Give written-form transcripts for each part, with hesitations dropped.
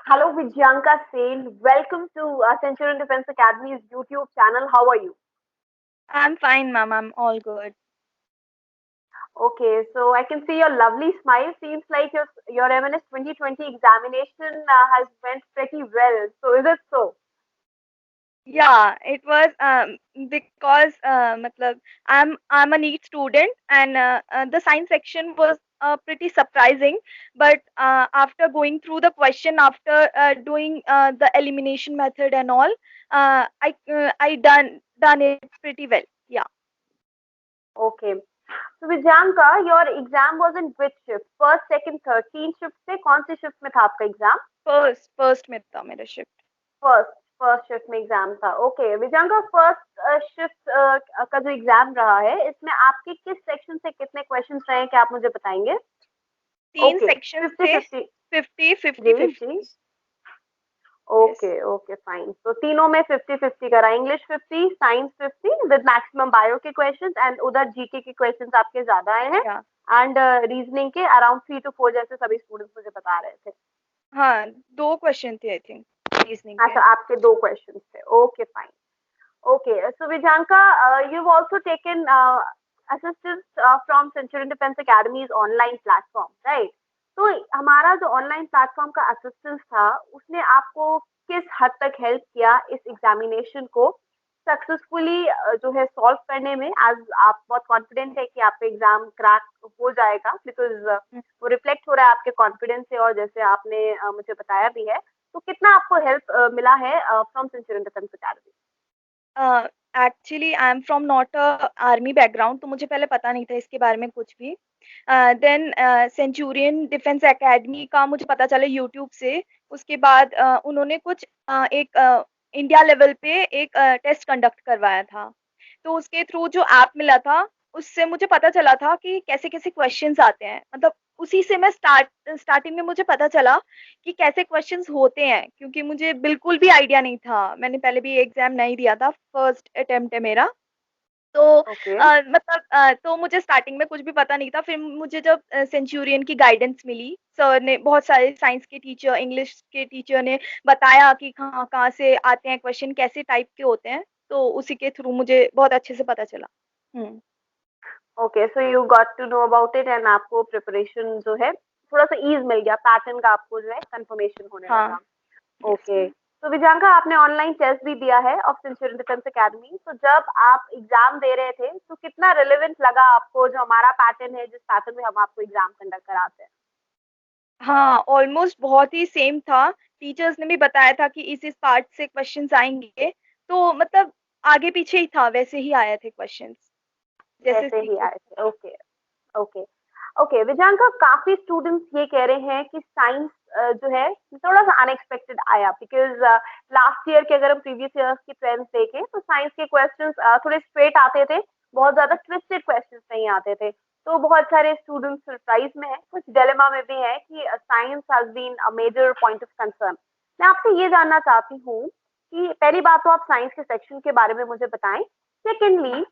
Hello, Vijyanka Sale. Welcome to Centurion Defense Academy's YouTube channel. How are you? I'm fine, ma'am. I'm all good. Okay, so I can see your lovely smile. Seems like your M&S 2020 examination has went pretty well. So is it so? Yeah, it was because matlab, I'm a NEET student and the science section was pretty surprising. But after going through the question, after doing the elimination method and all, I done it pretty well. Yeah, Okay. So Vijyanka, your exam was in which shift? First, second, third, तीन shift से कौन सी shift में था आपका exam? first में था मेरा shift. First first shift में एग्जाम था। ओके विजयांका, फर्स्ट शिफ्ट का जो एग्जाम रहा है इसमें आपके किस सेक्शन से कितने क्वेश्चंस रहे हैं क्या आप मुझे बताएंगे? तीन ओके, सेक्शन फिफ्टी थे, फिफ्टी। 50 जी जी। 50. Okay yes. ओके फाइन, तो तीनों में 50-50 करा, English 50, science 50 with maximum bio के क्वेश्चंस एंड उधर जीके के क्वेश्चंस आपके ज्यादा आए हैं। या एंड रीजनिंग के अराउंड 3 to 4 जैसे सभी स्टूडेंट्स मुझे बता रहे थे। हाँ, 2 क्वेश्चन थे आई थिंक रीजनिंग के. अच्छा, आपके दो क्वेश्चंस थे। Okay fine. Okay, so Vijayka, you've also taken assistance from Centurion Defense Academy's online platform, right? तो हमारा जो ऑनलाइन प्लेटफॉर्म का असिस्टेंस था उसने आपको किस हद तक हेल्प किया इस एग्जामिनेशन को सक्सेसफुली जो है सॉल्व करने में, एज आप बहुत कॉन्फिडेंट है कि आपका एग्जाम क्रैक हो जाएगा बिकॉज वो रिफ्लेक्ट हो रहा है आपके कॉन्फिडेंस से, और जैसे आपने मुझे बताया भी है। तो कितना आपको हेल्प मिला है from Centurion defence academy? Actually I am from not a army background, तो मुझे पहले पता नहीं था इसके बारे में कुछ भी. देन सेंचुरियन डिफेंस एकेडमी का मुझे पता चला यूट्यूब से. उसके बाद उन्होंने कुछ एक इंडिया लेवल पे एक टेस्ट कंडक्ट करवाया था. तो उसके थ्रू जो ऐप मिला था, उससे मुझे पता चला था कि कैसे कैसे क्वेश्चंस आते हैं. मतलब उसी से मैं स्टार्टिंग में मुझे पता चला कि कैसे क्वेश्चंस होते हैं, क्योंकि मुझे बिल्कुल भी आइडिया नहीं था. मैंने पहले भी एग्जाम नहीं दिया था, फर्स्ट अटेम्प्ट है मेरा. तो ओके। मतलब तो मुझे स्टार्टिंग में कुछ भी पता नहीं था. फिर मुझे जब सेंचुरियन की गाइडेंस मिली, सर ने, बहुत सारे साइंस के टीचर, इंग्लिश के टीचर ने बताया कि कहाँ कहाँ से आते हैं क्वेश्चन, कैसे टाइप के होते हैं. तो उसी के थ्रू मुझे बहुत अच्छे से पता चला. Hmm. Okay, so you got to know about it and आपको प्रिपरेशन जो है थोड़ा सा ईज मिल गया, पैटर्न का आपको जो है कंफर्मेशन होने हाँ, लगा। यस. ओके, तो विजयांका, आपने ऑनलाइन टेस्ट भी दिया है ऑफ सेंचुरियन डिफेंस एकेडमी, तो जब आप एग्जाम दे रहे थे तो कितना रिलेवेंट लगा आपको जो हमारा पैटर्न है, जिस पैटर्न में हम आपको एग्जाम कंडक्ट कराते हैं? हाँ, ऑलमोस्ट बहुत ही सेम था. टीचर्स ने भी बताया था कि इस पार्ट से क्वेश्चंस आएँगे, तो मतलब आगे-पीछे ही था, वैसे ही आए थे क्वेश्चंस, जैसे ऐसे ही सीखे आए थे. थे। ओके ओके ओके विजयांका, काफी स्टूडेंट्स ये कह रहे हैं कि साइंस जो है थोड़ा सा अनएक्सपेक्टेड आया बिकॉज लास्ट ईयर के, अगर हम प्रीवियस ईयर्स की ट्रेंड्स देखें तो साइंस के क्वेश्चंस थोड़े स्ट्रेट आते थे, बहुत ज्यादा ट्विस्टेड क्वेश्चंस नहीं आते थे। तो बहुत सारे स्टूडेंट्स सरप्राइज में है, कुछ डिलेमा में भी है कि science has been a major point of concern. मैं आपसे ये जानना चाहती हूँ कि पहली बात तो आप साइंस के सेक्शन के बारे में मुझे बताएं। सेकेंडली,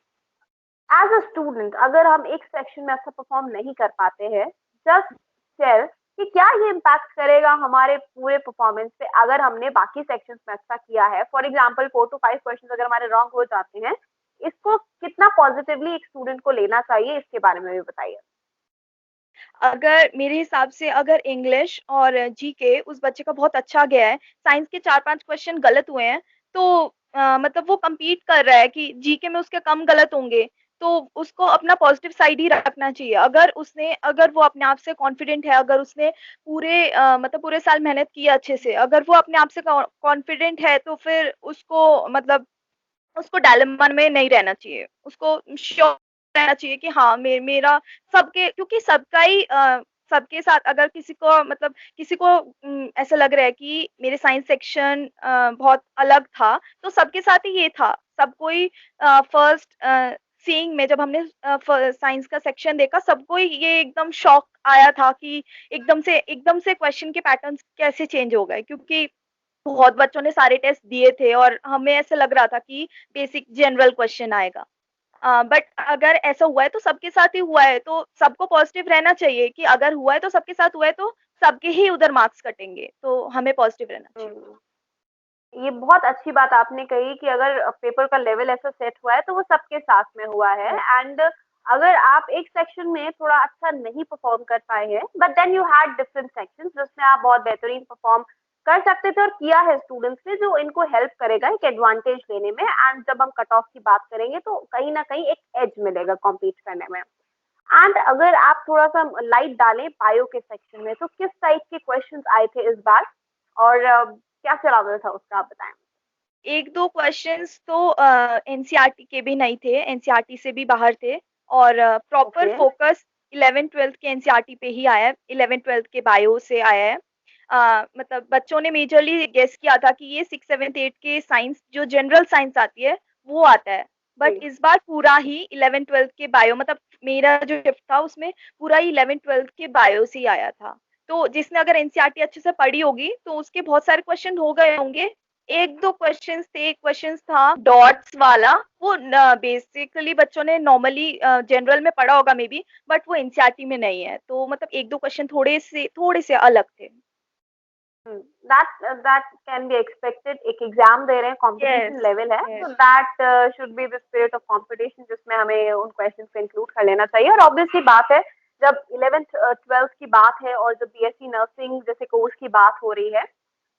एज अ स्टूडेंट अगर हम एक सेक्शन में अच्छा परफॉर्म नहीं कर पाते हैं, जस्ट शेयर कि क्या ये इम्पैक्ट करेगा हमारे पूरे परफॉर्मेंस पे अगर हमने बाकी सेक्शंस में अच्छा किया है। फॉर एग्जांपल 4 to 5 क्वेश्चन अगर हमारे रॉन्ग हो जाते हैं, इसको कितना पॉजिटिवली एक स्टूडेंट को लेना चाहिए, इसके बारे में भी बताइए। अगर मेरे हिसाब से अगर इंग्लिश और जीके उस बच्चे का बहुत अच्छा गया है, साइंस के 4-5 क्वेश्चन गलत हुए हैं, तो मतलब वो कम्पीट कर रहा है कि जीके में उसके कम गलत होंगे, तो उसको अपना पॉजिटिव साइड ही रखना चाहिए. अगर वो अपने आप से कॉन्फिडेंट है, अगर उसने मतलब पूरे साल मेहनत की है अच्छे से, अगर वो अपने आप से कॉन्फिडेंट है, तो फिर उसको मतलब उसको डायलेमा में नहीं रहना चाहिए. उसको श्योर रहना चाहिए कि हाँ, मेरा सबके, क्योंकि सबके साथ अगर किसी को ऐसा लग रहा है कि मेरे साइंस सेक्शन बहुत अलग था, तो सबके साथ ही ये था. सब कोई फर्स्ट सीइंग में जब हमने साइंस का सेक्शन देखा, सबको ही ये एकदम शॉक आया था कि एकदम से क्वेश्चन के पैटर्न्स कैसे चेंज हो गए, क्योंकि बहुत बच्चों ने सारे टेस्ट दिए थे और हमें ऐसा लग रहा था कि बेसिक जनरल क्वेश्चन आएगा. बट अगर ऐसा हुआ है तो सबके साथ ही हुआ है, तो सबको पॉजिटिव रहना चाहिए कि अगर हुआ है तो सबके साथ हुआ है, तो सबके ही उधर मार्क्स कटेंगे, तो हमें पॉजिटिव रहना चाहिए। ये बहुत अच्छी बात आपने कही कि अगर पेपर का लेवल ऐसा सेट हुआ है तो वो सबके साथ में हुआ है। यस, एंड अगर आप एक सेक्शन में थोड़ा अच्छा नहीं परफॉर्म कर पाए हैं but then you had different sections जिसमें आप बहुत बेहतरीन परफॉर्म कर सकते थे और किया है स्टूडेंट्स ने, जो इनको हेल्प करेगा एक एडवांटेज लेने में। एंड जब हम कट ऑफ की बात करेंगे तो कहीं ना कहीं एक एज मिलेगा कॉम्पीट करने में। एंड अगर आप थोड़ा सा लाइट डालें बायो के सेक्शन में, तो किस टाइप के क्वेश्चंस आए थे इस बार और क्या सिलेबस था उसका, आप बताएं। 1-2 क्वेश्चंस तो एनसीईआरटी के भी नहीं थे, एनसीईआरटी से भी बाहर थे और प्रॉपर ओके। फोकस 11th-12th के एनसीईआरटी पे ही आया है, 11th-12th के बायो से आया है। मतलब बच्चों ने मेजरली गेस किया था कि ये 6, 7, 8 के साइंस जो जनरल साइंस आती है, वो आता है। बट जी। इस बार पूरा ही 11th-12th के बायो मतलब मेरा जो शिफ्ट था उसमें पूरा ही 11th-12th के बायो से ही आया था। तो जिसने अगर एनसीईआरटी अच्छे से पढ़ी होगी, तो उसके बहुत सारे क्वेश्चन हो गए होंगे। 1-2 क्वेश्चंस थे, एक क्वेश्चंस था डॉट्स वाला, वो न बेसिकली बच्चों ने नॉर्मली जनरल में पढ़ा होगा मे बी, बट वो एनसीईआरटी में नहीं है। तो मतलब 1-2 क्वेश्चन थोड़े से अलग थे। That can be expected. एक एग्जाम दे रहे हैं, यस, कंपटीशन लेवल है, तो yes. That should be the spirit of competition जिसमें हमें उन क्वेश्चंस को इंक्लूड कर लेना चाहिए। और ऑब्वियसली बात है, जब 11th 12th की बात है और जब बीएससी नर्सिंग जैसे कोर्स की बात हो रही है,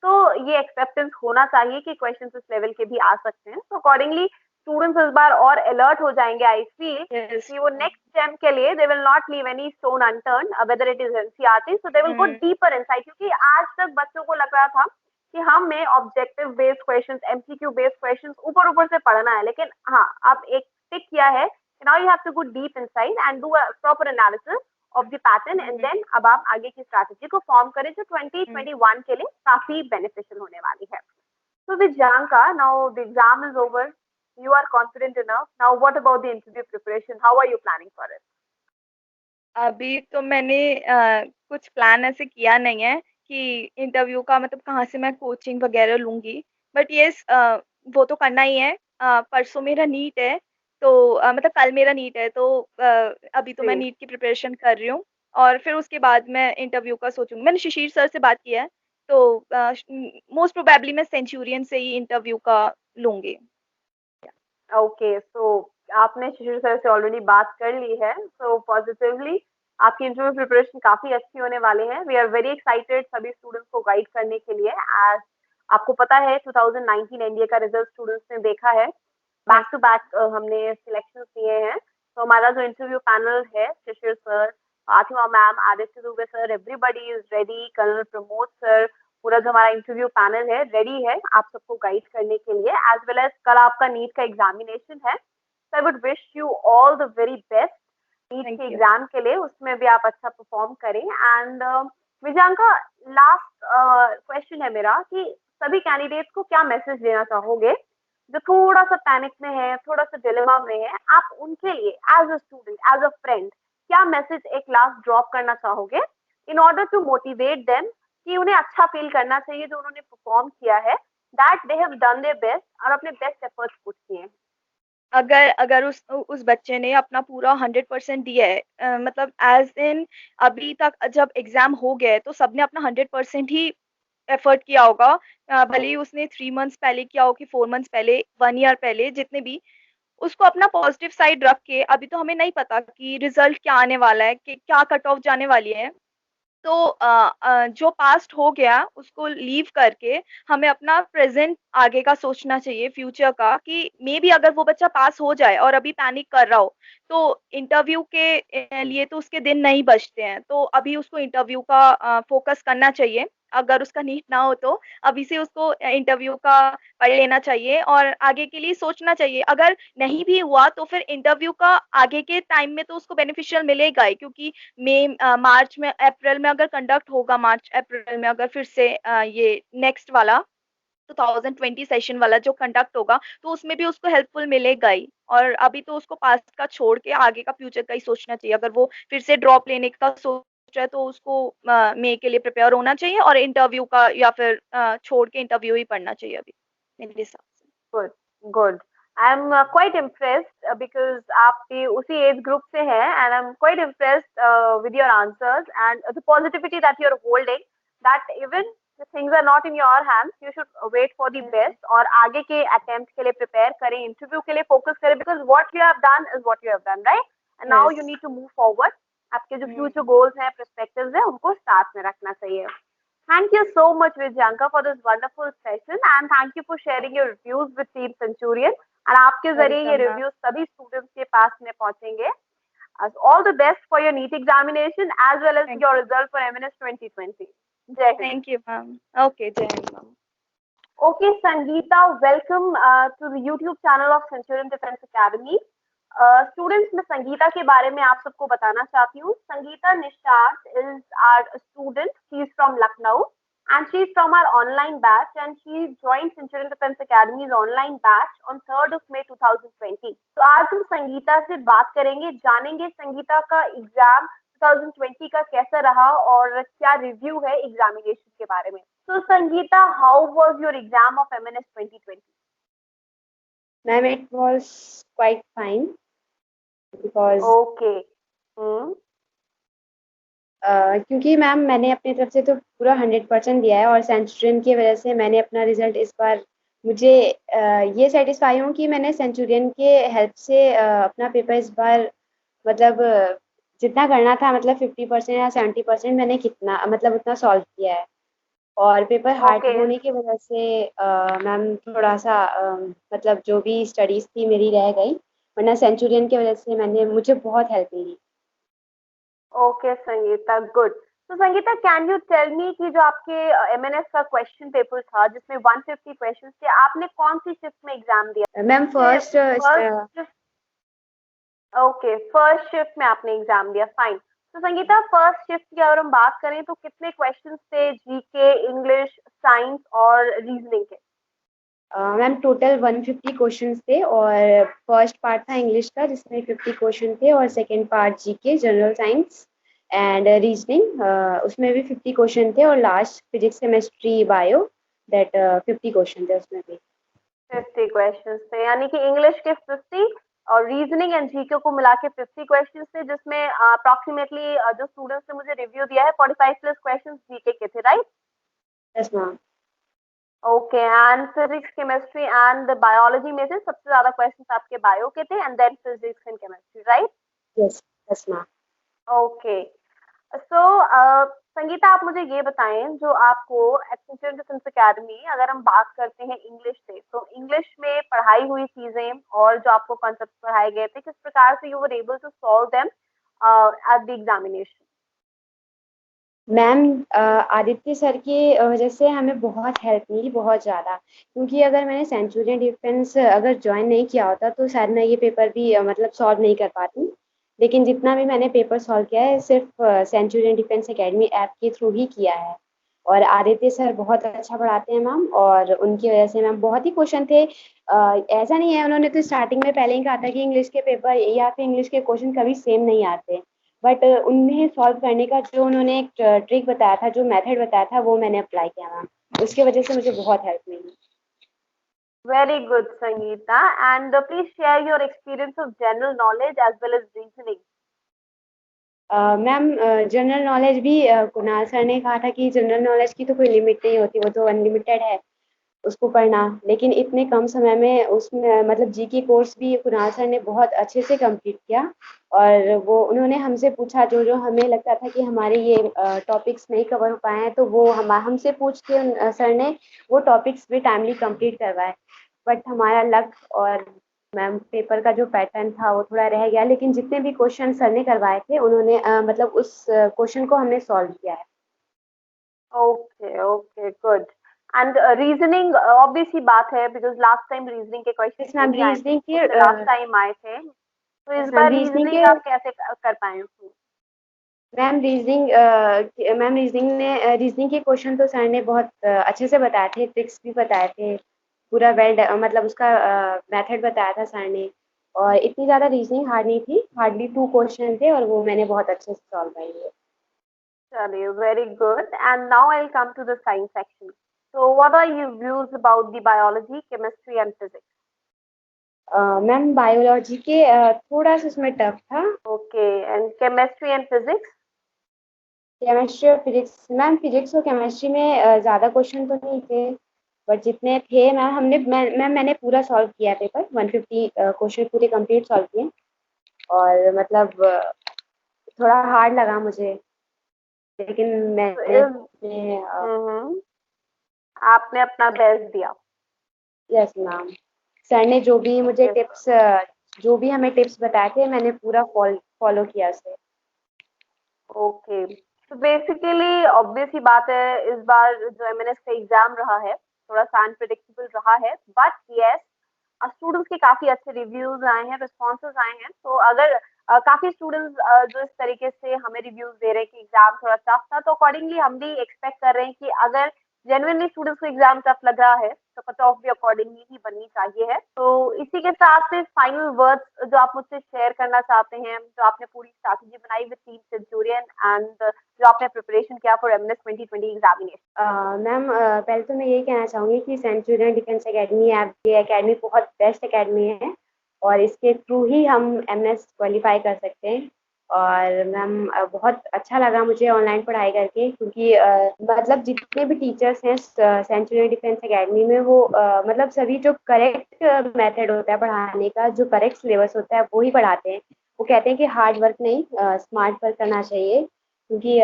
तो ये एक्सेप्टेंस होना चाहिए कि क्वेश्चंस इस लेवल के भी आ सकते हैं। तो अकॉर्डिंगली स्टूडेंट्स इस बार और अलर्ट हो जाएंगे, आई फील, यस। कि वो नेक्स्ट सेम के लिए they will not leave any stone unturned whether it is NCERT, so they will go hmm, deeper inside. क्योंकि आज तक बच्चों को लग रहा था कि हमें objective based questions, MCQ based questions ऊपर ऊपर से पढ़ना है, लेकिन हाँ, अब एक टिक किया है, now you have to go deep inside and do a proper analysis of the pattern, and hmm, then अब आप आगे की स्ट्रैटेजी को फॉर्म करें जो हुँ। 2021 के लिए काफी बेनिफिशियल होने वाली है। So Vidyanka, now the exam is over. You are confident enough. Now what about the interview preparation? How are you planning for it? अभी तो मैंने कुछ प्लान ऐसे किया नहीं है कि इंटरव्यू का मतलब कहाँ से मैं कोचिंग वगैरह लूँगी। बट येस वो तो करना ही है। परसों मेरा नीट है, तो मतलब कल मेरा नीट है, तो अभी तो मैं जी। नीट की प्रिपरेशन कर रही हूँ और फिर उसके बाद मैं इंटरव्यू का सोचूँगी। मैंने शिशिर सर से बात किया है, तो मोस्ट प्रोबेबली मैं सेंचुरियन से ही इंटरव्यू का लूँगी। ओके, सो आपने शिशिर सर से ऑलरेडी बात कर ली है, सो पॉजिटिवली आपकी इंटरव्यू प्रिपरेशन काफी अच्छी होने वाली है। वी आर वेरी एक्साइटेड सभी स्टूडेंट्स को गाइड करने के लिए। एज आपको पता है 2019 एनडीए का रिजल्ट स्टूडेंट्स ने देखा है, बैक यस। टू बैक हमने सिलेक्शन दिए हैं। तो हमारा जो इंटरव्यू पैनल है, Shishir sir, Fatima ma'am, Aditya Dubey sir, everybody is ready, colonel Pramod sir, पूरा जो हमारा इंटरव्यू पैनल है रेडी है आप सबको गाइड करने के लिए। एज वेल एज कल आपका नीट का एग्जामिनेशन है, so I would wish you all the very best NEET thank के यू। एग्जाम के लिए, उसमें भी आप अच्छा परफॉर्म करें। एंड विजयांका, लास्ट क्वेश्चन है मेरा कि सभी कैंडिडेट्स को क्या मैसेज देना चाहोगे जो थोड़ा सा पैनिक में है, थोड़ा सा डिलेमा में है, आप उनके लिए as a student, as a friend, क्या मैसेज एक लास्ट ड्रॉप करना चाहोगे in order to motivate them कि उन्हें अच्छा फील करना चाहिए जो उन्होंने परफॉर्म किया है, that they have done their best और अपने बेस्ट एफर्ट्स पुट किए हैं। अगर अगर उस बच्चे ने अपना पूरा 100% दिया है, मतलब एज़ इन अभी तक जब एग्ज़ाम हो गया है, तो सबने अपना 100% ही एफ़र्ट किया होगा। भले ही उसने 3 मंथ्स पहले किया हो कि 4 मंथ्स पहले, 1 ईयर पहले, जितने भी, उसको अपना पॉज़िटिव साइड रख के, अभी तो हमें नहीं पता कि रिज़ल्ट क्या आने वाला है, कि क्या कट ऑफ जाने वाली है। तो जो पास्ट हो गया उसको लीव करके हमें अपना प्रेज़ेंट आगे का सोचना चाहिए, फ्यूचर का, कि मेबी अगर वो बच्चा पास हो जाए और अभी पैनिक कर रहा हो, तो इंटरव्यू के लिए तो उसके दिन नहीं बचते हैं। तो अभी उसको इंटरव्यू का फ़ोकस करना चाहिए। अगर उसका नीट ना हो तो अभी से उसको इंटरव्यू का पढ़ लेना चाहिए और आगे के लिए सोचना चाहिए। अगर नहीं भी हुआ तो फिर इंटरव्यू का आगे के टाइम में तो उसको बेनिफिशियल मिलेगा ही, क्योंकि मार्च में, अप्रैल में अगर कंडक्ट होगा, मार्च अप्रैल में अगर फिर से ये नेक्स्ट वाला 2020 सेशन वाला जो कंडक्ट होगा, तो उसमें भी उसको हेल्पफुल मिलेगा ही। और अभी तो उसको पास्ट का छोड़ के आगे का फ्यूचर का ही सोचना चाहिए। अगर वो फिर से ड्रॉप लेने का सोच रहा है तो उसको मई के लिए प्रिपेयर होना चाहिए और इंटरव्यू का या फिर छोड़ के इंटरव्यू ही पढ़ना चाहिए अभी, मेरे हिसाब से। Good, good. I am quite impressed because आप भी उसी एज ग्रुप से हैं and I am quite impressed with your answers and the positivity that you are holding that even things are not in your hands you should wait for the best और आगे के attempt के लिए prepare करें interview के लिए focus करें because what you have done is what you have done right and now you yes. Need to move forward आपके जो हुँ, फ्यूचर गोल्स हैं पर्सपेक्टिव्स हैं उनको साथ में रखना चाहिए. Thank you so much, Vijyanka, for this wonderful session and thank you for sharing your reviews with Team Centurion. And आपके जरिए ये वेलकम मैम। रिव्यूज सभी स्टूडेंट्स के पास में पहुंचेंगे. As all the best for your NEET examination as well as thank your you. result for MNS 2020. Jai Hind. Thank you ma'am. Okay, जय हिंद ma'am. Okay, Sangeeta, welcome to the YouTube channel of Centurion Defense Academy. Students, मैं संगीता के बारे में आप सबको बताना चाहती हूँ. Sangeeta Nishat is our student. She is from Lucknow and she is from our online batch and she joined Centurion Defense Academy's online batch on 3rd of May 2020. तो आज हम संगीता से बात करेंगे, जानेंगे संगीता का एग्जाम 2020 का कैसा रहा और क्या रिव्यू है एग्जामिनेशन के बारे में. So Sangeeta, how was your exam of MNS 2020? Ma'am, it was quite fine because Okay. Hmm. क्योंकि मैम मैंने अपनी तरफ से तो पूरा 100% दिया है और सेंचुरियन की वजह से मैंने अपना रिजल्ट इस बार मुझे ये सेटिस्फाई हूँ कि मैंने सेंचुरियन के हेल्प से अपना पेपर इस बार मतलब जितना करना था मतलब 50% या 70% मैंने कितना मतलब उतना सॉल्व किया है और पेपर हार्ड Okay. होने की वजह से मैम थोड़ा-सा मतलब जो भी स्टडीज़ थी मेरी रह गई, वरना सेंचुरियन की वजह से मैंने मुझे बहुत help milli. Okay, Sangeeta. Good. So Sangeeta, can you tell me कि जो आपके MNS का क्वेश्चन पेपर था जिसमें 150 क्वेश्चंस थे, आपने कौन सी शिफ्ट में एग्जाम दिया? Ma'am first first okay, first shift में आपने एग्जाम दिया. फाइन. तो संगीता, फर्स्ट शिफ्ट की अगर हम बात करें तो कितने क्वेश्चंस थे जीके, इंग्लिश, साइंस और रीजनिंग के? मैम टोटल 150 क्वेश्चंस थे और फर्स्ट पार्ट था इंग्लिश का जिसमें 50 क्वेश्चन थे और second part GK, general science and reasoning उसमें भी 50 क्वेश्चन थे और last physics, chemistry, bio that 50 question थे उसमें भी। 50 क्वेश्चंस थे यानी कि इंग्लिश के 50 और रीजनिंग एंड जीके को मिला के 50 क्वेश्चंस थे जिसमें अप्रोक्सीमेटली जो स्टूडेंट्स ने मुझे रिव्यू दिया है 45 प्लस क्वेश्चंस जीके के थे, right? Yes ma'am. Okay. And physics, chemistry and biology में से सबसे ज्यादा क्वेश्चंस आपके बायो के थे and then physics and chemistry, right? Yes, yes ma'am. Okay. So Sangeeta, आप मुझे ये बताएं जो आपको एक्सेंचर डिफेंस एकेडमी, अगर हम बात करते हैं इंग्लिश से, तो इंग्लिश में पढ़ाई हुई चीजें और जो आपको कॉन्सेप्ट पढ़ाए गए थे किस प्रकार से you were able to solve them at the examination? Ma'am Aditya sir की वजह से हमें बहुत हेल्प मिली, बहुत ज़्यादा, क्योंकि अगर मैंने सेंचुरियन डिफेंस अगर ज्वाइन नहीं किया होता तो शायद मैं ये पेपर भी मतलब सॉल्व नहीं कर पाती। लेकिन जितना भी मैंने पेपर सॉल्व किया है सिर्फ सेंचुरियन डिफेंस एकेडमी ऐप के थ्रू ही किया है और आदित्य सर बहुत अच्छा पढ़ाते हैं मैम और उनकी वजह से मैम बहुत ही क्वेश्चन थे। ऐसा नहीं है, उन्होंने तो स्टार्टिंग में पहले ही कहा था कि इंग्लिश के पेपर या फिर इंग्लिश के क्वेश्चन कभी सेम नहीं आते, बट उन्हें सॉल्व करने का जो उन्होंने एक ट्रिक बताया था, जो मेथड बताया था, वो मैंने अप्लाई किया मैम। उसकी वजह से मुझे बहुत हेल्प मिली। Very good Sangeeta. And please share your experience of general knowledge as well as reasoning. Ma'am general knowledge भी कुणाल सर ने कहा था कि जनरल नॉलेज की तो कोई लिमिट नहीं होती, वो तो अनलिमिटेड है उसको पढ़ना, लेकिन इतने कम समय में उसमें मतलब जीके कोर्स भी कुणाल सर ने बहुत अच्छे से कंप्लीट किया और वो उन्होंने हमसे पूछा जो जो हमें लगता था कि हमारे ये टॉपिक्स नहीं कवर हो पाए हैं, तो वो हमसे पूछ के सर ने वो टॉपिक्स भी टाइमली कंप्लीट करवाए। बट हमारा लक और मैम पेपर का जो पैटर्न था वो थोड़ा रह गया, लेकिन जितने भी क्वेश्चन सर ने करवाए थे उन्होंने मतलब उस क्वेश्चन को हमने सॉल्व किया है। Okay, okay, good. And reasoning obvious ही बात है बिकॉज लास्ट टाइम रीजनिंग के क्वेश्चंस यस मैम नहीं आए थे, रीजनिंग के उससे लास्ट टाइम आए थे, तो इस यस मैम बार रीजनिंग रीजनिंग के आप कैसे कर पाए? रीजनिंग के क्वेश्चन तो सर ने बहुत अच्छे से बताए थे, ट्रिक्स भी बताए थे, पूरा मतलब उसका मेथड बताया था सर ने और इतनी ज़्यादा रीजनिंग हार्ड नहीं थी, हार्डली 2 क्वेश्चन थे और वो मैंने बहुत अच्छे से सॉल्व कर लिए। चलिए, very good. And now I will come to the science section. So what are your views about the biology, chemistry and physics? Ma'am biology के थोड़ा सा उसमें टफ था। Okay, and chemistry and physics? Chemistry और physics, ma'am physics और chemistry में ज़्यादा question तो नहीं थे, बट जितने थे मैंने पूरा सॉल्व किया पेपर, 150 क्वेश्चन पूरे कंप्लीट सॉल्व किए। और मतलब थोड़ा हार्ड लगा मुझे, लेकिन मैंने अपने हम्म, आपने अपना बेस्ट दिया। यस मैम, सर ने जो भी मुझे ओके, टिप्स जो भी हमें टिप्स बताए थे, मैंने पूरा फॉलो किया उसे। ओके। तो बेसिकली ऑब्वियस ही बात है, इस बार जो एमएनएस का एग्जाम रहा है थोड़ा सा अनप्रिडिक्टेबल रहा है, बट यस स्टूडेंट्स के काफी अच्छे रिव्यूज आए हैं, रिस्पॉन्सेज आए हैं। तो अगर काफी स्टूडेंट्स जो इस तरीके से हमें रिव्यूज दे रहे हैं कि एग्जाम थोड़ा टफ था, तो अकॉर्डिंगली हम भी एक्सपेक्ट कर रहे हैं कि अगर जेन्युइनली स्टूडेंट्स को एग्जाम टफ लग रहा है तो कट ऑफ भी अकॉर्डिंगली ही बननी चाहिए है। तो इसी के साथ से फाइनल वर्ड्स जो आप मुझसे शेयर करना चाहते हैं, जो आपने पूरी स्ट्रैटेजी बनाई विद टीम सेंचुरियन एंड जो आपने प्रिपरेशन किया फॉर एमएनएस 2020 एग्जामिनेशन। मैम पहले तो मैं यही कहना चाहूँगी कि सेंचुरियन डिफेंस एकेडमी ऐप ये एकेडमी बहुत बेस्ट एकेडमी है, और इसके थ्रू ही हम एमएस क्वालिफाई कर सकते हैं। और मैम बहुत अच्छा लगा मुझे ऑनलाइन पढ़ाई करके, क्योंकि मतलब जितने भी टीचर्स हैं सेंचुरियन डिफेंस एकेडमी में, वो मतलब सभी जो करेक्ट मेथड होता है पढ़ाने का, जो करेक्ट सिलेबस होता है वो ही पढ़ाते हैं। वो कहते हैं कि हार्ड वर्क नहीं, स्मार्ट वर्क करना चाहिए, क्योंकि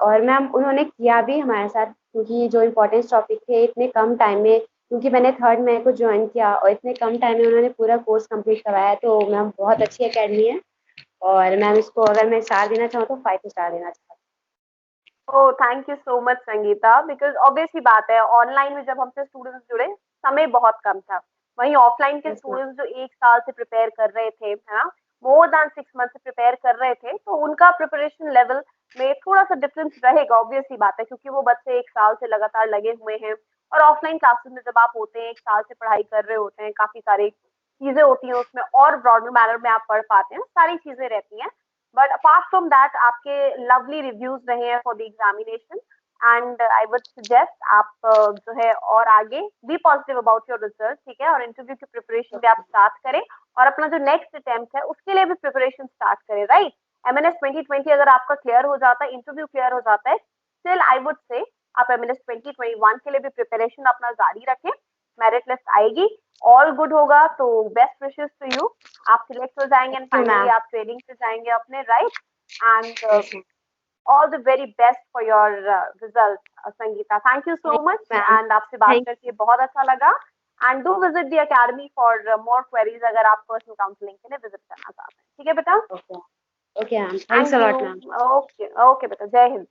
और मैम उन्होंने किया भी हमारे साथ, क्योंकि जो इम्पोर्टेंट टॉपिक थे इतने कम टाइम में, क्योंकि मैंने 3 मई को ज्वाइन किया और इतने कम टाइम में उन्होंने पूरा कोर्स कंप्लीट करवाया, तो मैम बहुत अच्छी एकेडमी है। और मैम इसको अगर मैं स्टार देना चाहूँ तो 5 स्टार देना चाहूँ। Oh! Thank you so much Sangeeta, because obvious सी बात है ऑनलाइन में जब हमसे स्टूडेंट्स जुड़े, समय बहुत कम था। वहीं ऑफलाइन के यस मैम। स्टूडेंट्स जो 1 साल से प्रिपेयर कर रहे थे, है ना? मोर दैन 6 मंथ से प्रिपेयर कर रहे थे, तो उनका प्रिपरेशन लेवल में थोड़ा-सा डिफरेंस रहेगा, ऑब्वियस सी बात है, क्योंकि वो बच्चे 1 साल से लगातार लगे हुए हैं। और ऑफलाइन क्लासेस में जब आप होते हैं, 1 साल से पढ़ाई कर रहे होते हैं, काफ़ी सारी चीज़ें होती हैं उसमें और ब्रॉडर मैनर में आप पढ़ पाते हैं, सारी चीज़ें रहती हैं। बट अपार्ट फ्रॉम दैट आपके लवली रिव्यूज रहे हैं for the examination, and I would suggest आप जो है और आगे be positive about your result, ठीक है? और इंटरव्यू की प्रिपरेशन भी आप स्टार्ट करें और अपना जो नेक्स्ट अटेम्प्ट है उसके लिए भी प्रिपरेशन स्टार्ट करें, राइट? एमएनएस 2020 अगर आपका क्लियर हो जाता है, इंटरव्यू क्लियर हो जाता है, स्टिल आई वुड से आप एमएनएस 2021 के लिए भी प्रिपरेशन अपना जारी रखें। मेरिट लिस्ट आएगी, ऑल गुड होगा तो बेस्ट विशेस टू यू। आप सिलेक्ट हो जाएंगे and thank you finally ma'am. आप ट्रेनिंग पे जाएंगे अपने, right? And yes ma'am. All the very best for your result Sangeeta. Thank you so thank much, you ma'am. And आपसे बात थैंक करके बहुत अच्छा लगा। And do visit the academy for more queries अगर आप पर्सनल काउंसलिंग के लिए विजिट करना चाहते हैं, ठीक है बेटा? Okay. Okay ma'am, thanks thank a you. Lot ma'am. Okay okay बेटा, जय Hind.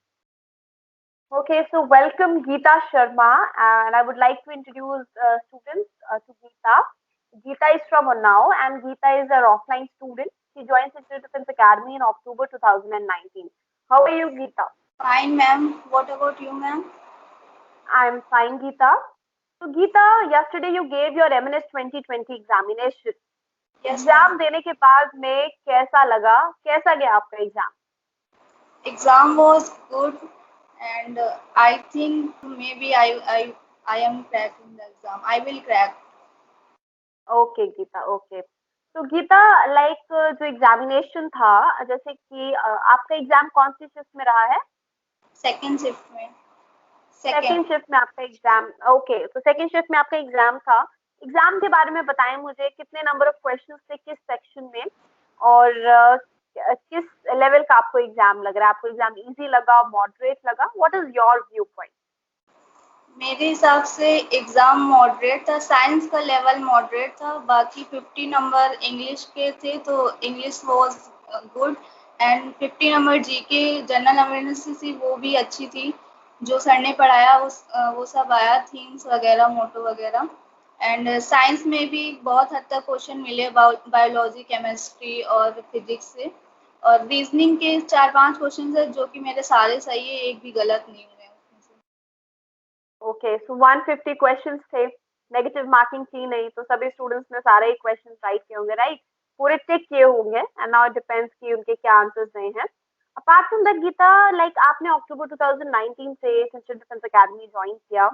Okay, so welcome Geeta Sharma, and I would like to introduce students to Geeta. Geeta is from Unnao, and Geeta is our offline student. She joined Center Defense Academy in October 2019. How are you, Geeta? Fine, ma'am. What about you, ma'am? I'm fine, Geeta. So, Geeta, yesterday you gave your MNS 2020 examination. Yes, exam ma'am. देने के बाद में कैसा लगा, कैसा गया आपका exam? Exam was good, and I think maybe I am cracking the exam. I will crack. Okay Geeta, okay. तो गीता, लाइक जो एग्जामिनेशन था, जैसे कि आपका एग्जाम कौन सी शिफ्ट में रहा है? Second shift में. Second Second. शिफ्ट में आपका एग्जाम, ओके। तो सेकंड शिफ्ट में आपका एग्जाम था। एग्जाम के बारे में बताएं मुझे, कितने नंबर ऑफ क्वेश्चंस थे, किस सेक्शन में, और किस लेवल का आपको एग्जाम लग रहा है? आपको एग्जाम इजी लगा, मॉडरेट लगा? What is your view point? मेरे हिसाब से एग्ज़ाम मॉडरेट था। साइंस का लेवल मॉडरेट था। बाकी 50 नंबर इंग्लिश के थे, तो English was good, and 50 number GK general awareness थी, वो भी अच्छी थी। जो सर ने पढ़ाया वो सब आया, थीम्स वगैरह, मोटो वगैरह। एंड साइंस में भी बहुत हद तक क्वेश्चन मिले, बायोलॉजी, केमिस्ट्री और फिजिक्स से। और रीजनिंग के 4-5 क्वेश्चन है जो कि मेरे सारे सही है, एक भी गलत नहीं हुए उसमें से। ओके, सो 150 क्वेश्चंस थे, नेगेटिव मार्किंग थी नहीं, तो सभी स्टूडेंट्स ने सारे ही क्वेश्चंस राइट किए होंगे, राइट? पूरे टिक किए होंगे, एंड नाउ इट डिपेंड्स कि उनके क्या आंसर्स रहे हैं। Apart from that Geeta, like आपने अक्टूबर 2019 से सेंट्रल डिफेंस एकेडमी ज्वाइन किया,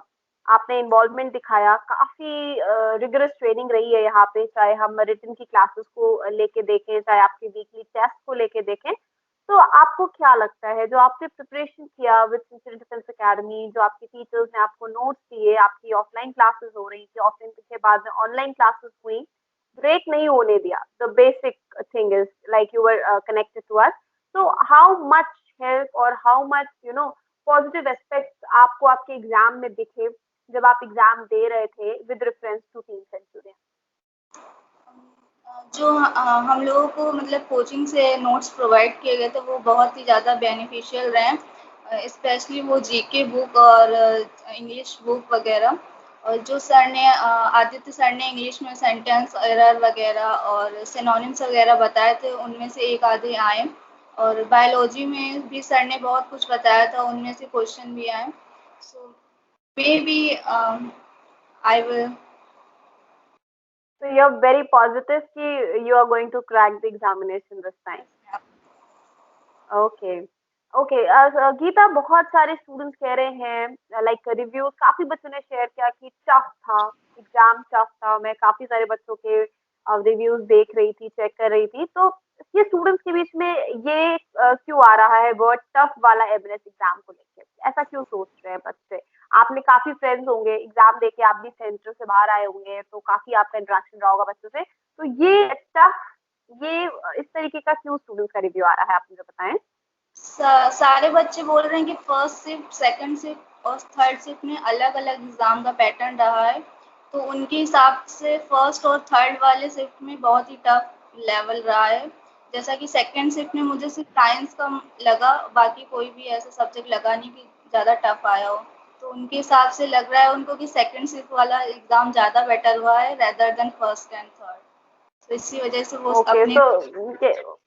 आपने इन्वॉल्वमेंट दिखाया, काफ़ी रिगरस ट्रेनिंग रही है यहाँ पे, चाहे हम रिटन की क्लासेस को लेके देखें, चाहे आपके वीकली टेस्ट को लेके देखें। तो आपको क्या लगता है जो आपने प्रिपरेशन किया विद सिंसियर डिफेंस अकेडमी, जो आपके टीचर्स ने आपको नोट्स दिए, आपकी ऑफलाइन क्लासेस हो रही थी, ऑफलाइन के बाद में ऑनलाइन क्लासेस हुई, ब्रेक नहीं होने दिया। The basic thing is like you were connected to us. so how much help or how much positive aspects आपको आपके एग्जाम में दिखे जब आप एग्जाम दे रहे थे with reference to team Centurion? जो हम लोगों को मतलब कोचिंग से नोट्स प्रोवाइड किए गए थे वो बहुत ही ज़्यादा बेनिफिशियल रहे, स्पेशली वो जीके बुक और इंग्लिश बुक वगैरह। और जो सर ने आदित्य सर ने इंग्लिश में सेंटेंस एरर वगैरह और सिनोनिम्स वगैरह बताए थे, उनमें से एक आधे आए। और बायोलॉजी में भी सर ने बहुत कुछ बताया था, उनमें से क्वेश्चन भी आए। So maybe I will. So you're very positive कि you are going to crack the examination this time. Okay okay. Geeta, बहुत सारे स्टूडेंट्स कह रहे हैं लाइक रिव्यूज काफी बच्चों ने शेयर किया कि टफ था, एग्जाम टफ था। मैं काफी सारे बच्चों के रिव्यूज देख रही थी, चेक कर रही थी। तो ये स्टूडेंट्स के बीच में ये क्यों आ रहा है वर्ड टफ वाला एमएनएस एग्जाम को लेके? ऐसा क्यों सोच रहे हैं बच्चे? आपने काफी फ्रेंड्स होंगे एग्जाम देके, आप भी सेंटर से बाहर आए होंगे, तो काफी आपका इंटरेक्शन रहा होगा बच्चों से। तो ये टफ, ये इस तरीके का क्यों स्टूडेंट्स का रिव्यू आ रहा है, आप मुझे बताएं। सारे बच्चे बोल रहे हैं कि फर्स्ट शिफ्ट, सेकंड शिफ्ट और थर्ड शिफ्ट में अलग-अलग एग्ज़ाम का पैटर्न रहा है। तो उनके हिसाब से फर्स्ट और थर्ड वाले शिफ्ट में बहुत ही टफ लेवल रहा है। जैसा कि सेकंड शिफ्ट में मुझे सिर्फ साइंस का लगा, बाकी कोई भी ऐसा सब्जेक्ट लगा नहीं कि ज़्यादा टफ आया हो। तो उनके हिसाब से लग रहा है उनको कि सेकंड शिफ्ट वाला एग्ज़ाम ज़्यादा बेटर हुआ है rather than first and third. तो इसी वजह से वो ओके, अपने तो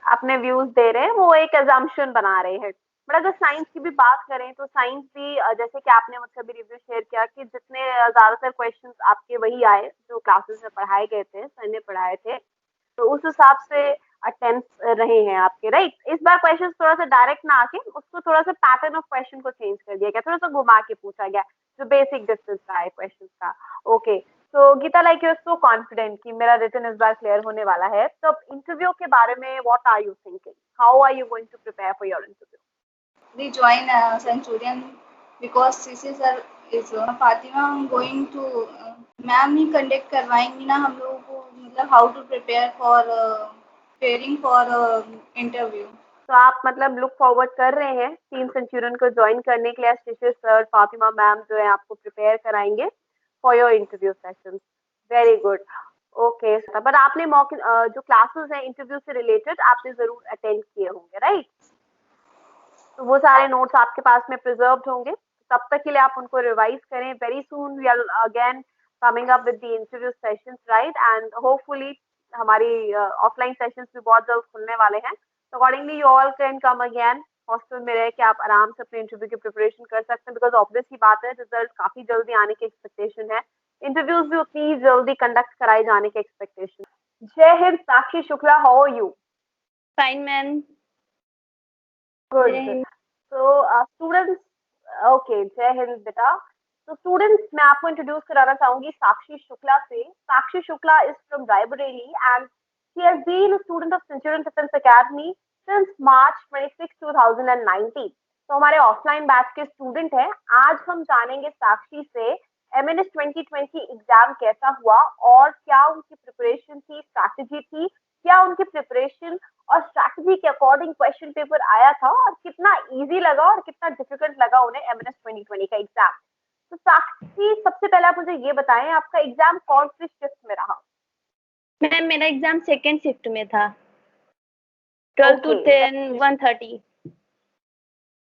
अपने व्यूज दे रहे हैं, वो एक अजम्पशन बना रहे हैं। बट अगर साइंस की भी बात करें तो साइंस भी जैसे कि आपने मुझसे भी रिव्यू शेयर किया कि जितने ज्यादातर क्वेश्चंस आपके वही आए जो क्लासेस में पढ़ाए गए थे, सर ने पढ़ाए थे, तो उस हिसाब से अटेम्प्ट रहे हैं आपके, राइट? इस बार क्वेश्चंस थोड़ा सा डायरेक्ट ना आके उसको थोड़ा सा पैटर्न ऑफ क्वेश्चन को चेंज कर दिया गया, थोड़ा सा घुमा के पूछा गया जो बेसिक डिस्टेंस का है क्वेश्चन का। ओके, तो Geeta, like you are so confident कि मेरा रिटन इस बार क्लियर होने वाला है, तो इंटरव्यू के बारे में what are you thinking? How are you going to prepare for your interview? rejoin Centurion because CC sir is Fatima, I'm going to ma'am ही कंडक्ट करवाएंगी ना हम लोगों को, मतलब how to prepare for preparing for interview. तो आप मतलब लुक फॉरवर्ड कर रहे हैं टीम सेंचुरियन को ज्वाइन करने के लिए? शिशिर सर, फातिमा मैम जो है आपको प्रिपेयर कराएंगे for your interview sessions. Very good. Okay, पर आपने मॉक जो क्लासेस हैं इंटरव्यू से रिलेटेड आपने जरूर अटेंड किए होंगे, राइट? तो वो सारे नोट्स आपके पास में प्रिजर्व्ड होंगे। तब तक के लिए आप उनको रिवाइज करें। Very soon we are again coming up with the interview sessions, right? And hopefully हमारी ऑफलाइन सेशंस भी बहुत जल्द खुलने वाले हैं। तो accordingly you all can come again hostel में रह के आप आराम से अपने इंटरव्यू की प्रिपरेशन कर सकते हैं, बिकॉज ऑब्वियस ही बात है रिजल्ट काफी जल्दी आने की एक्सपेक्टेशन है, इंटरव्यूज भी उतनी ही जल्दी कंडक्ट कराए जाने की एक्सपेक्टेशन। जय हिंद। Sakshi Shukla, how are you? Fine ma'am. Good. तो स्टूडेंट्स, ओके, जय हिंद बेटा। तो स्टूडेंट्स, मैं आपको इंट्रोड्यूस कराना चाहूंगी साक्षी शुक्ला से। Sakshi Shukla is from Raebareli and she has been a student of centurion defence academy since March 26, 2019। तो हमारे ऑफलाइन बैच के स्टूडेंट हैं। आज हम जानेंगे साक्षी से एमएनएस 2020 एग्जाम कैसा हुआ और क्या उनकी प्रिपरेशन थी, स्ट्रैटेजी थी, क्या उनकी प्रिपरेशन और स्ट्रैटेजी के अकॉर्डिंग क्वेश्चन पेपर आया था, और कितना इजी लगा और कितना डिफिकल्ट लगा उन्हें एमएनएस 2020 का एग्जाम। तो साक्षी, सबसे पहले आप मुझे ये बताएं आपका एग्जाम कौन सी शिफ्ट में रहा? मैम मेरा एग्जाम सेकेंड शिफ्ट में था, 12 to 10, 1:30।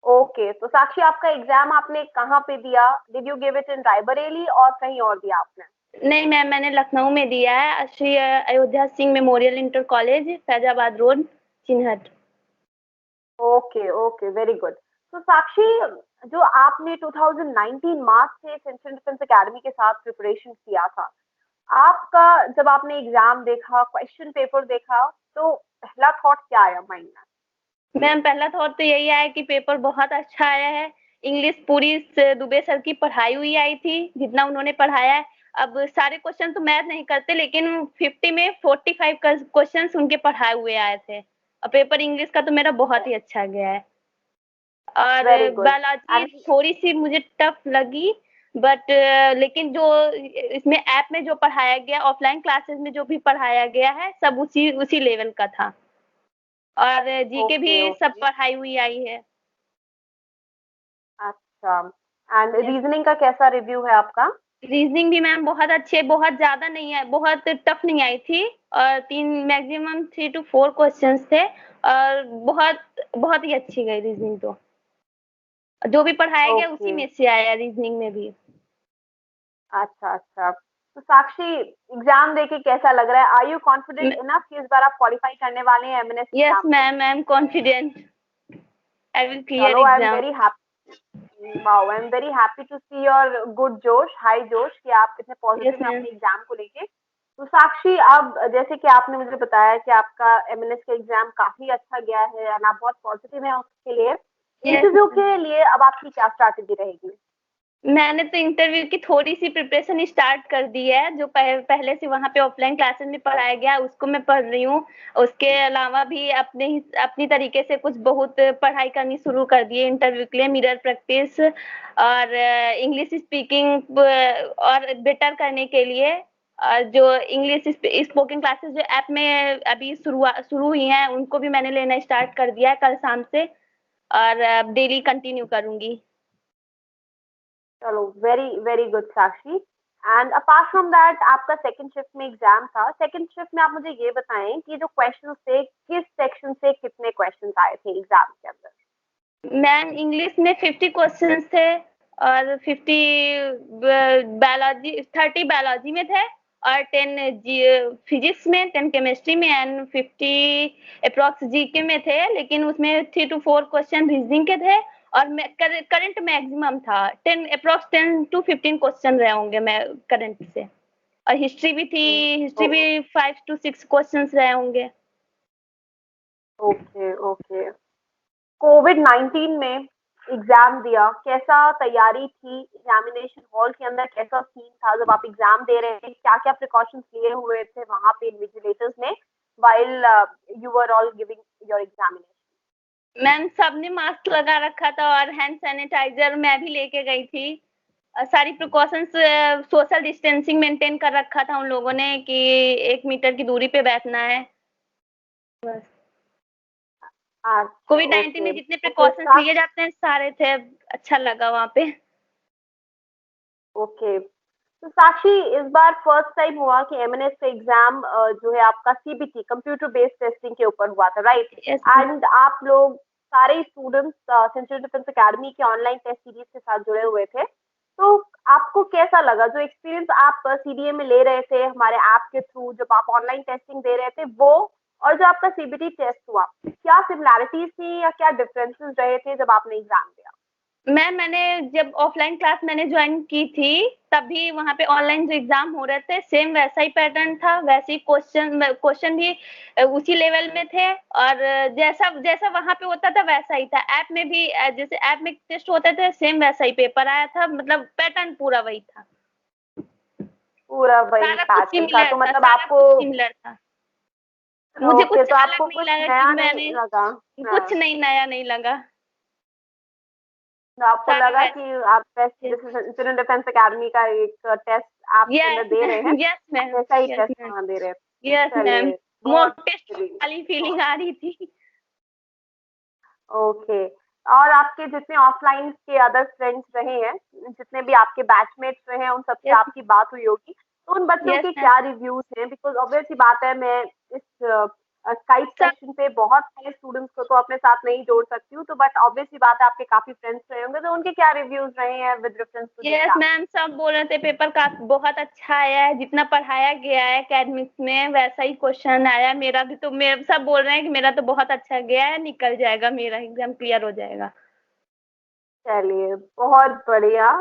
ओके, तो साक्षी आपका एग्जाम आपने कहाँ पे दिया? Did you give it in Raebareli और कहीं और दिया आपने? नहीं मैम, मैंने लखनऊ में दिया है, Shri Ayodhya Singh memorial inter college, Faizabad road, Chinhat. Okay okay, very good. तो साक्षी, जो आपने 2019 मार्च से सेंट्रल डिफेंस एकेडमी के साथ प्रिपरेशन किया था, आपका जब आपने एग्जाम देखा, क्वेश्चन पेपर देखा, तो पहला थॉट क्या आया माइंड में? मैम पहला थॉट तो यही आया कि पेपर बहुत अच्छा आया है, इंग्लिश पूरी दुबे सर की पढ़ाई हुई आई थी, जितना उन्होंने पढ़ाया है। अब सारे क्वेश्चन तो मैथ नहीं करते, लेकिन 50 में 45 क्वेश्चंस उनके पढ़ाए हुए आए थे, और पेपर इंग्लिश का तो मेरा बहुत ही अच्छा गया है। और वेरी गुड। बायोलॉजी एंड थोड़ी सी मुझे टफ लगी, बट लेकिन जो इसमें ऐप में जो पढ़ाया गया, ऑफलाइन क्लासेस में जो भी पढ़ाया गया है, सब उसी उसी लेवल का था, और जीके ओके, भी सब ओके। पढ़ाई हुई आई है। अच्छा। And yes. रीजनिंग का कैसा रिव्यू है आपका? रीजनिंग भी मैम बहुत अच्छी है, बहुत ज्यादा नहीं है, बहुत टफ नहीं आई थी, और 3 मैक्सिमम 3 टू 4 क्वेश्चंस थे, और बहुत बहुत ही अच्छी गई रीजनिंग तो। जो भी पढ़ाया गया उसी ओके। में से आया रीजनिंग में भी। अच्छा, अच्छा। तो साक्षी, एग्ज़ाम देके कैसा लग रहा है? आर यू कॉन्फिडेंट इनफ कि इस बार आप क्वालिफाई करने वाले हैं एमएनएस यस एग्ज़ाम को? Ma'am, I am confident, I will clear चलो, I am exam. Very happy. Wow! I am very happy to see your good जोश, हाई जोश कि आप कितने यस पॉजिटिव हैं मैम। अपने एग्ज़ाम को लेके। तो साक्षी, अब जैसे कि आपने मुझे बताया कि आपका एमएनएस का एग्ज़ाम काफ़ी अच्छा गया है एंड आप बहुत पॉजिटिव हैं उसके लिए। Yes interview ma'am. के लिए अब आपकी क्या स्ट्रैटेजी रहेगी? मैंने तो इंटरव्यू की थोड़ी-सी प्रिपरेशन स्टार्ट कर दी है, जो पहले से वहाँ पे ऑफलाइन क्लासेस में पढ़ाया गया, उसको मैं पढ़ रही हूँ। उसके अलावा भी अपनी तरीके से कुछ बहुत पढ़ाई करनी शुरू कर दी है इंटरव्यू के लिए, मिरर प्रैक्टिस और इंग्लिश स्पीकिंग और बेटर करने के लिए, जो इंग्लिश स्पोकन क्लासेस जो ऐप में अभी शुरू हुई हैं, उनको भी मैंने लेना स्टार्ट कर दिया है कल शाम से, और अब डेली कंटिन्यू करूँगी। चलो, very very good Sakshi. And apart from that आपका सेकंड शिफ्ट में एग्जाम था। सेकंड शिफ्ट में आप मुझे ये बताएं कि जो क्वेश्चंस थे, किस सेक्शन से कितने क्वेश्चंस आए थे एग्जाम के अंदर? मैम इंग्लिश में 50 क्वेश्चंस थे, और 50 बायोलॉजी, 30 बायोलॉजी में थे, और 10 फिजिक्स में, 10 केमिस्ट्री में, एंड 50 अप्रॉक्स जीके में थे, लेकिन उसमें 3 टू 4 क्वेश्चन रीजनिंग के थे, और करंट मैक्सिमम था 10 अप्रॉक्स 10 टू 15 क्वेश्चन रहे होंगे मैं करंट से, और हिस्ट्री भी थी, हिस्ट्री भी 5 टू 6 क्वेश्चंस रहे होंगे। Okay, okay. कोविड-19 में एग्जाम दिया, कैसा तैयारी थी? एग्जामिनेशन हॉल के अंदर कैसा सीन था जब आप एग्जाम दे रहे थे? क्या-क्या प्रिकॉशंस लिए हुए थे वहाँ पे इन्विजिलेटर्स ने while you were all giving your examination? Ma'am सबने मास्क लगा रखा था, और हैंड सैनिटाइजर मैं भी लेके गई थी। सारी प्रिकॉशंस, सोशल डिस्टेंसिंग मेंटेन कर रखा था उन लोगों ने कि 1 मीटर की दूरी पे बैठना है। बस। अच्छा, कोविड-19 ओके। में जितने ओके, प्रिकॉशंस लिए जाते हैं सारे थे, अच्छा लगा वहाँ पे। ओके। तो साक्षी, इस बार फर्स्ट टाइम हुआ कि एमएनएस का एग्जाम जो है आपका सीबीटी कंप्यूटर बेस्ड टेस्टिंग के ऊपर हुआ था, राइट? Yes ma'am. एंड आप लोग सारे स्टूडेंट्स सेंट्रल डिफेंस अकेडमी के ऑनलाइन टेस्ट सीरीज के साथ जुड़े हुए थे। तो आपको कैसा लगा जो एक्सपीरियंस आप सीडीए में ले रहे थे हमारे ऐप के थ्रू, जब आप ऑनलाइन टेस्टिंग दे रहे थे वो, और जो आपका सीबीटी टेस्ट हुआ, क्या सिमिलैरिटीज थी या क्या डिफरेंसेस रहे थे जब आपने एग्जाम दिया? मैंने जब ऑफलाइन क्लास मैंने ज्वाइन की थी, तभी वहाँ पे ऑनलाइन जो एग्ज़ाम हो रहे थे, सेम वैसा ही पैटर्न था, वैसे ही क्वेश्चन भी उसी लेवल में थे, और जैसा जैसा वहाँ पे होता था वैसा ही था। ऐप में भी जैसे ऐप में टेस्ट होते थे, सेम वैसा ही पेपर आया था, मतलब पैटर्न पूरा वही था। पूरा वही सारा कुछ पैटर्न था, सिमिलर तो था, मतलब सारा आपको कुछ सिमिलर था। मुझे ओके, कुछ तो अलग आपको नहीं कुछ लगा कि नया नहीं मैंने लगा? कुछ हाँ, नहीं नया नहीं लगा। तो आपको सारा लगा कि वैसा आप टेस्ट ही। जैसे सिविल डिफेंस अकेडमी का एक टेस्ट आप अंदर यस दे रहे हैं, मैम, यस मैम, वैसा ही यस टेस्ट मैम, वहाँ दे रहे हैं। Yes ma'am. चलिए, बहुत मॉक टेस्ट सही। वाली फीलिंग आ रही थी। ओके। और आपके जितने ऑफलाइन के अदर फ्रेंड्स रहे हैं, जितने भी आपके बैचमेट्स रहे हैं, उन सबसे यस, आपकी बात हुई होगी, तो उन बच्चों यस के मैम। क्या रिव्यूज हैं? बिकॉज ऑब्वियस सी बात है, मैं इस स्काइप सब सेशन पे बहुत सारे स्टूडेंट्स को तो अपने साथ नहीं जोड़ सकती हूँ, तो बट ऑब्वियस सी बात है आपके काफी फ्रेंड्स रहे होंगे, तो उनके क्या रिव्यूज रहे हैं with reference to the yes exam? Ma'am, सब बोल रहे थे पेपर का बहुत अच्छा आया है, जितना पढ़ाया गया है एकेडमिक्स में वैसा ही क्वेश्चन आया। मेरा भी तो मेरे सब बोल रहे हैं कि मेरा तो बहुत अच्छा गया है, निकल जाएगा, मेरा एग्जाम क्लियर हो जाएगा। चलिए, बहुत बढ़िया।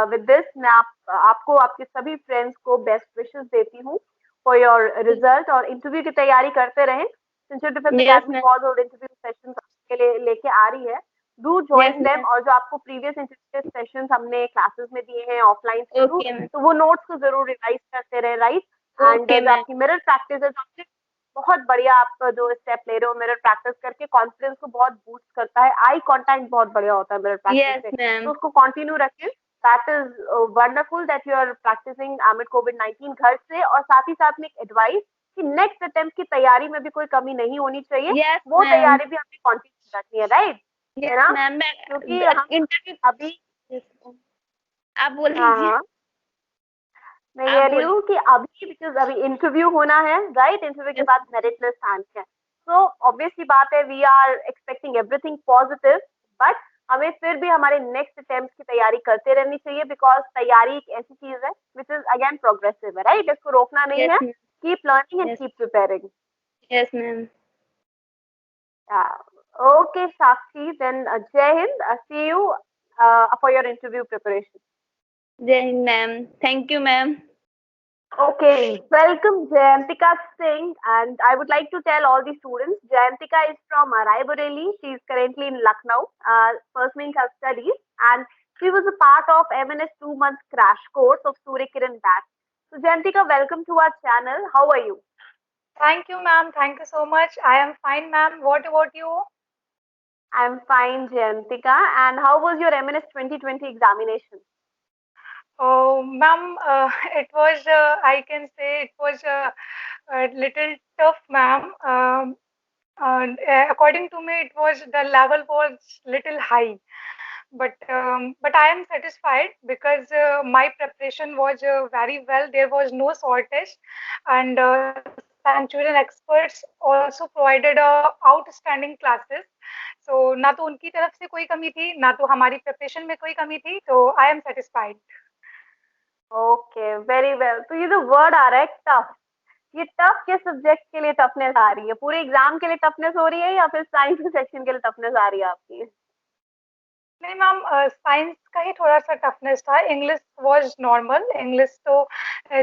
विद दिस मैं आपको आपके सभी फ्रेंड्स को बेस्ट विशेस देती हूँ फॉर योर रिजल्ट, और इंटरव्यू की तैयारी करते रहें। Sincere defence yes academy ma'am. बहुत जल्द इंटरव्यू सेशन के लिए लेके आ रही है, do Yes, join ma'am. Them, और जो आपको प्रीवियस इंटरेस्टेड सेशंस हमने क्लासेस में दिए हैं ऑफलाइन के थ्रू, Okay, ma'am. तो वो नोट्स को जरूर रिवाइज करते रहे, राइट। एंड Okay, जो ma'am. आपकी मिरर प्रैक्टिस है, सबसे बहुत बढ़िया आप जो स्टेप ले रहे हो, मिरर प्रैक्टिस करके कॉन्फिडेंस को बहुत बूस्ट करता है, आई कांटेक्ट बहुत बढ़िया होता है मिरर प्रैक्टिस Yes, से, तो ma'am. उसको कंटिन्यू रखें। That is wonderful that you are practising amid कोविड-19 घर से, और साथ ही साथ में एक एडवाइस कि नेक्स्ट अटेम्प्ट की तैयारी में भी कोई कमी नहीं होनी चाहिए, Yes, वो ma'am. तैयारी भी हमें कंटिन्यू रखनी है, राइट, है Yes, ना, ma'am. क्योंकि हम इंटरव्यू अभी, आप बोल हाँ लीजिए. हाँ, मैं आप कह रही बोलिए. हूँ कि अभी बिकॉज अभी इंटरव्यू होना है, राइट, इंटरव्यू के Yes. बाद मेरिट लिस्ट आनी है, तो ऑब्वियस सी बात है we are expecting everything positive, but हमें फिर भी हमारे नेक्स्ट अटेम्प्ट की तैयारी करते रहनी चाहिए, बिकॉज तैयारी एक ऐसी चीज है विच इज अगेन प्रोग्रेसिव है, राइट, इसको रोकना नहीं Yes, है, ma'am. Keep learning and Yes. Keep preparing. Yes, ma'am. Okay Sakshi, then जय हिंद, see you for your interview preparation. Jai Hind, ma'am. Thank you, ma'am. Okay, welcome Jayantika Singh, and I would like to tell all the students, Jayantika is from Raebareli. She is currently in Lucknow, pursuing her studies, and she was a part of MNS 2 months crash course of Surya Kiran batch. So Jayantika, welcome to our channel. How are you? Thank you, ma'am. Thank you so much. I am fine, ma'am. What about you? I'm fine, Jayantika. And how was your MNS 2020 examination? Oh, ma'am, it was, I can say it was a little tough, ma'am. According to me, it was the level was little high, but I am satisfied because my preparation was very well. There was no shortage, and Centurion experts also provided outstanding classes. So ना तो उनकी तरफ से कोई कमी थी, ना तो हमारी प्रिपरेशन में कोई कमी थी, तो I am satisfied. Okay, very well. तो ये जो वर्ड आ रहा है टफ, ये टफ किस सब्जेक्ट के लिए टफनेस आ रही है? पूरे एग्जाम के लिए टफनेस हो रही है या फिर साइंस के सेक्शन के लिए टफनेस आ रही है आपकी? नहीं मैम, साइंस का ही थोड़ा सा टफनेस था। English was normal. इंग्लिश तो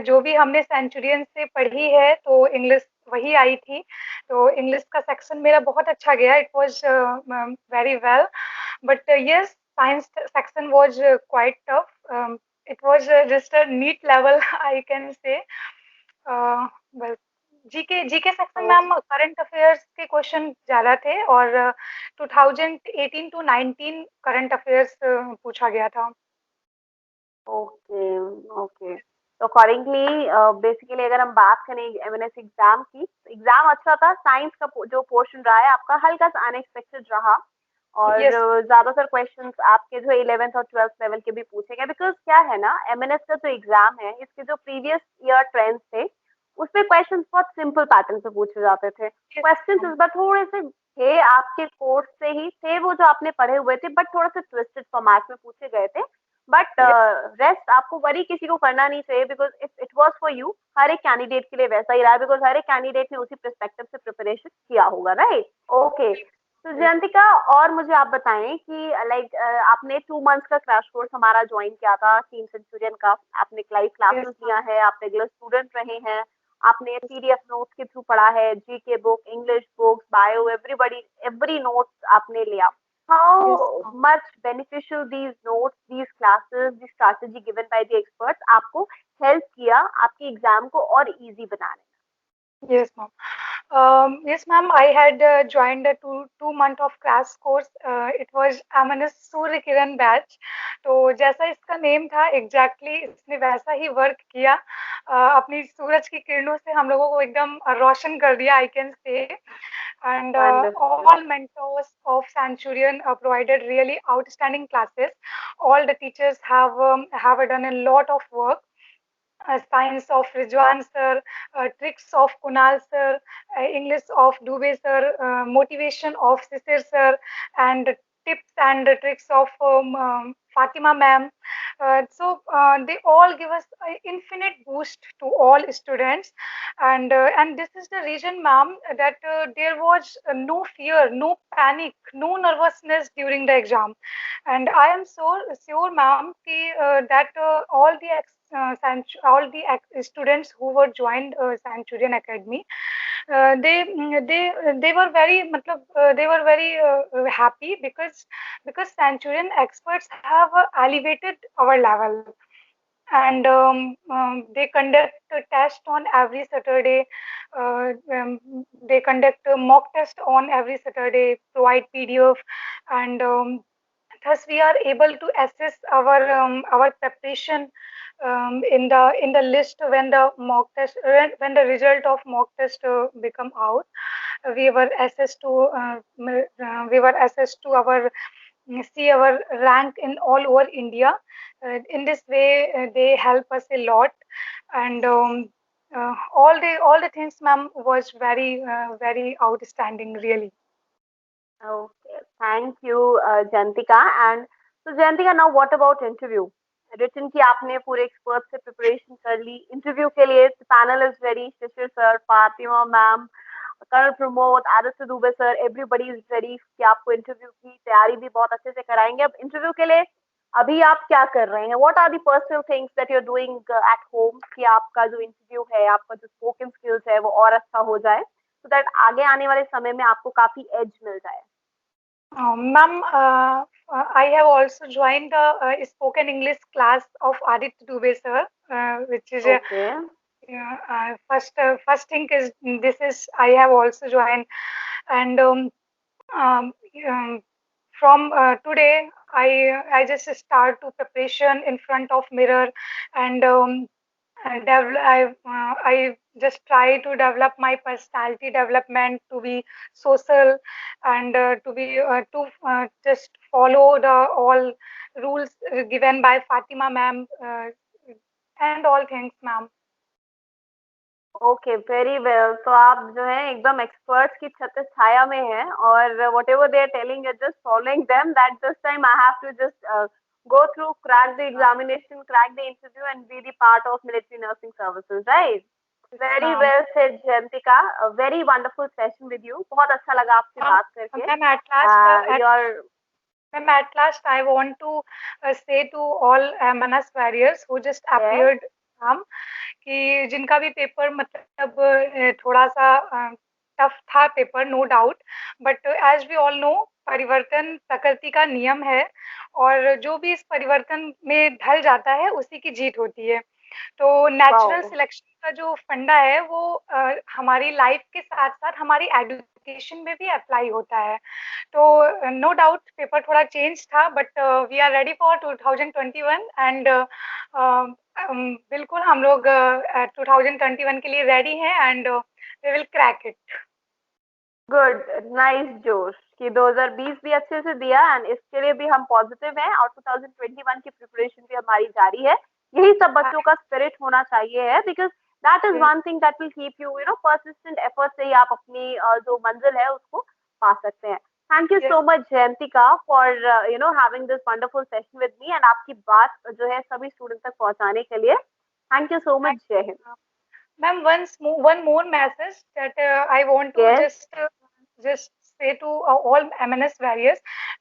जो भी हमने सेंचुरियन से पढ़ी है तो इंग्लिश वही आई थी, तो इंग्लिश का सेक्शन मेरा बहुत अच्छा गया। It was very well, but yes, science section was quite tough. It was just a NEET level I can say. बस GK GK section ma'am, current affairs के क्वेश्चन ज्यादा थे और 2018 टू 19 करंट अफेयर्स पूछा गया था। Okay, okay. तो accordingly basically अगर हम बात करें एमएनएस एग्जाम की, एग्जाम अच्छा था। साइंस का जो पोर्शन रहा है आपका हल्का सा अनएक्सपेक्टेड रहा, और यस ज्यादातर क्वेश्चंस आपके जो 11th और 12th लेवल के भी पूछे गए, बिकॉज क्या है ना, एमएनएस का जो एग्जाम है इसके जो प्रीवियस ईयर ट्रेंड्स थे उसपे क्वेश्चंस बहुत सिंपल पैटर्न से पूछे जाते थे। क्वेश्चंस इस बार थोड़े से थे आपके कोर्स से ही थे, वो जो आपने पढ़े हुए थे, बट थोड़ा सा ट्विस्टेड फॉर्मेट में पूछे गए थे। बट रेस्ट आपको वरी किसी को करना नहीं चाहिए, because it was for you. हर एक कैंडिडेट के लिए वैसा ही रहा है, बिकॉज हर एक कैंडिडेट ने उसी पर्सपेक्टिव से प्रिपरेशन किया होगा, राइट। ओके, तो जयंतिका, और मुझे आप बताएं कि लाइक आपने 2 मंथ्स का क्रैश कोर्स हमारा ज्वाइन किया था टीम सेंचुरियन का, आपने लाइव यस क्लासेस लिया है, आप रेगुलर स्टूडेंट रहे हैं, आपने पीडीएफ नोट्स के थ्रू पढ़ा है, GK book, English books, bio, everybody, every notes आपने लिया। Yes How much beneficial these notes, these classes, the strategy given by the experts आपको हेल्प किया आपके एग्जाम को और इजी बनाने yes ma'am. Yes, ma'am. I had joined a two month of crash course. It was MNS Surya Kiran batch. तो जैसा इसका name था एग्जैक्टली इसने वैसा ही वर्क किया। अपनी सूरज की किरणों से हम लोगों को एकदम रोशन कर दिया, आई कैन से। And में? Wonderful. all mentors of Centurion provided really outstanding classes. All the teachers have done a lot of work. Science of Rijwan sir, tricks of Kunal sir, English of Dubey sir, motivation of Sisir sir, and tips and tricks of Fatima ma'am. So they all give us an infinite boost to all students, and this is the reason, ma'am, that there was no fear, no panic, no nervousness during the exam, and I am so sure, ma'am, that all the students who were joined Centurion Academy, they were very they were very happy because Centurion experts have elevated our level, and they conduct a test on every Saturday. They conduct a mock test on every Saturday, provide PDF, and thus we are able to assess our preparation in the list when the mock test when the result of mock test become out. We were assessed to we were assessed to our see our rank in all over India. In this way, they help us a lot, and all the things, ma'am, was very outstanding, really. Okay, thank you, Jantika. And so, Jantika, now what about interview? Written की आपने पूरे expert से preparation कर ली interview के लिए panel is ready Shishir sir Fatima ma'am colonel Pramod Aditya Dubey sir everybody is ready कि आपको interview की तैयारी भी बहुत अच्छे से कराएंगे अब इंटरव्यू के लिए अभी आप क्या कर रहे हैं what are the personal things that you are doing at home कि आपका जो इंटरव्यू है आपका जो स्पोकन स्किल्स है वो और अच्छा हो जाए सो दैट आगे आने वाले समय में आपको काफी एज मिल जाए Ma'am, I have also joined the spoken English class of Aditya Dubey sir, which is okay yeah, first thing is this is I have also joined, and um, um, from today I just start to preparation in front of mirror, and I just try to develop my personality development to be social, and to be just follow the all rules given by Fatima ma'am, and all things, ma'am. Okay very well तो आप जो है एकदम experts की छत्र छाया में हैं और whatever they are telling you just following them that this time I have to just go through crack the examination crack the interview and be the part of military nursing services right very Ma'am, well said Jantika a very wonderful session with you बहुत अच्छा लगा आपसे ma'am, बात करके ma'am, at last, your ma'am, at last, I want to say to all MNS warriors who just yes appeared, ma'am, कि जिनका भी paper मतलब थोड़ा सा टफ था paper, no doubt, but as we all know परिवर्तन प्रकृति का नियम है, और जो भी इस परिवर्तन में ढल जाता है उसी की जीत होती है। तो नेचुरल wow सिलेक्शन का जो फंडा है वो हमारी लाइफ के साथ साथ हमारी एजुकेशन में भी अप्लाई होता है। तो नो डाउट पेपर थोड़ा चेंज था, but we are ready for 2021, and बिल्कुल हम लोग 2021 के लिए रेडी हैं, and we will crack it. Good nice जोश कि 2020 भी अच्छे से दिया एंड इसके लिए भी हम पॉजिटिव हैं और 2021 की प्रिपरेशन भी हमारी जारी है यही सब बच्चों का स्पिरिट होना चाहिए है because that is one thing that will keep you you know persistent effort से ही आप अपनी जो मंजिल है उसको पा सकते हैं thank you so much Jayantika for you know having this wonderful session with me and आपकी बात जो है सभी स्टूडेंट तक पहुंचाने के लिए थैंक यू सो मच जय Hind Ma'am, one more message that I want to yes just say to all MNS warriors,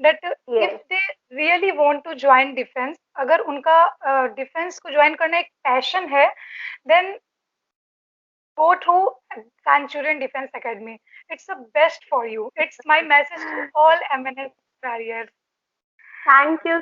that if yes they really want to join defense, अगर उनका डिफेंस को ज्वाइन करना एक पैशन है, then go through Centurion Defense Academy. It's the best for you. It's my message to all MNS warriors. Thank you